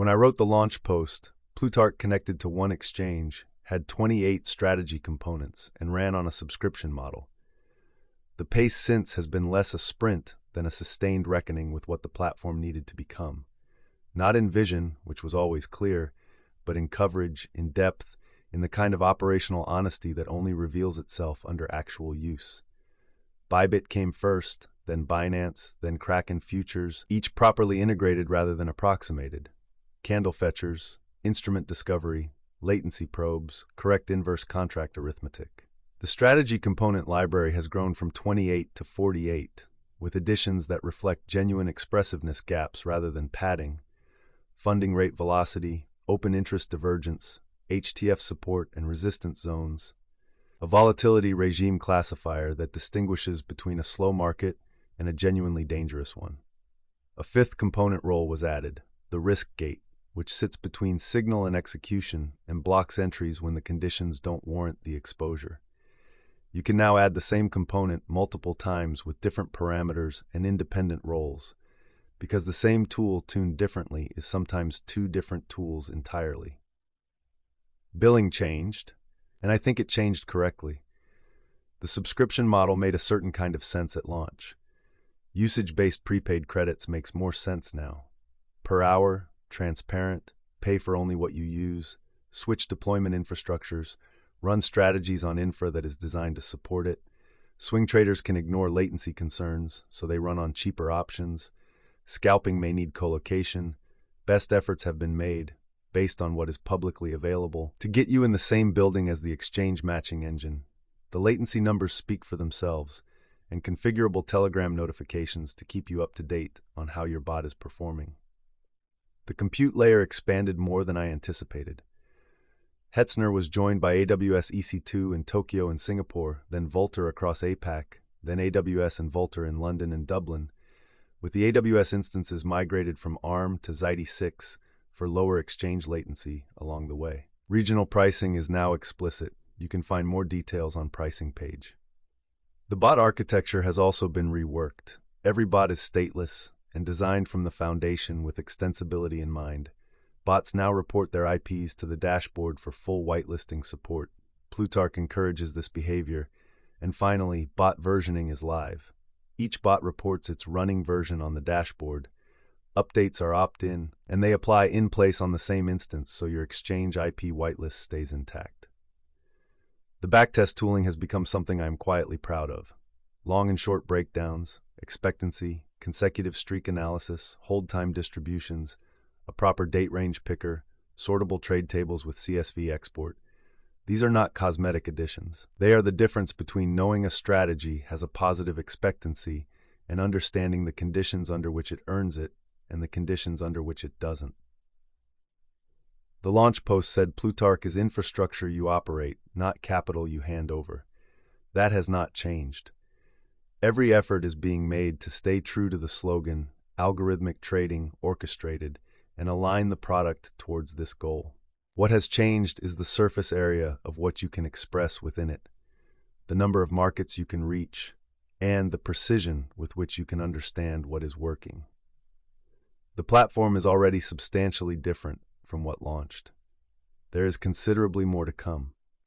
When I wrote the launch post, Plutarch connected to one exchange, had 28 strategy components, and ran on a subscription model. The pace since has been less a sprint than a sustained reckoning with what the platform needed to become. Not in vision, which was always clear, but in coverage, in depth, in the kind of operational honesty that only reveals itself under actual use. Bybit came first, then Binance, then Kraken Futures, each properly integrated rather than approximated. Candle fetchers, instrument discovery, latency probes, correct inverse contract arithmetic. The strategy component library has grown from 28 to 48, with additions that reflect genuine expressiveness gaps rather than padding, funding rate velocity, open interest divergence, HTF support and resistance zones, a volatility regime classifier that distinguishes between a slow market and a genuinely dangerous one. A fifth component role was added, the risk gate, which sits between signal and execution and blocks entries when the conditions don't warrant the exposure. You can now add the same component multiple times with different parameters and independent roles, because the same tool tuned differently is sometimes two different tools entirely. Billing changed, and I think it changed correctly. The subscription model made a certain kind of sense at launch. Usage-based prepaid credits makes more sense now. Per hour, transparent, pay for only what you use, switch deployment infrastructures, run strategies on infra that is designed to support it. Swing traders can ignore latency concerns, so they run on cheaper options. Scalping may need colocation. Best efforts have been made, based on what is publicly available, to get you in the same building as the exchange matching engine. The latency numbers speak for themselves, and configurable Telegram notifications to keep you up to date on how your bot is performing. The compute layer expanded more than I anticipated. Hetzner was joined by AWS EC2 in Tokyo and Singapore, then Vultr across APAC, then AWS and Vultr in London and Dublin, with the AWS instances migrated from ARM to Xidy-6 for lower exchange latency along the way. Regional pricing is now explicit. You can find more details on pricing page. The bot architecture has also been reworked. Every bot is stateless and designed from the foundation with extensibility in mind. Bots now report their IPs to the dashboard for full whitelisting support. Plutarch encourages this behavior. And finally, bot versioning is live. Each bot reports its running version on the dashboard. Updates are opt-in, and they apply in place on the same instance so your exchange IP whitelist stays intact. The backtest tooling has become something I am quietly proud of. Long and short breakdowns, expectancy, consecutive streak analysis, hold time distributions, a proper date range picker, sortable trade tables with CSV export. These are not cosmetic additions. They are the difference between knowing a strategy has a positive expectancy and understanding the conditions under which it earns it and the conditions under which it doesn't. The launch post said Plutarch is infrastructure you operate, not capital you hand over. That has not changed. Every effort is being made to stay true to the slogan, algorithmic trading orchestrated, and align the product towards this goal. What has changed is the surface area of what you can express within it, the number of markets you can reach, and the precision with which you can understand what is working. The platform is already substantially different from what launched. There is considerably more to come.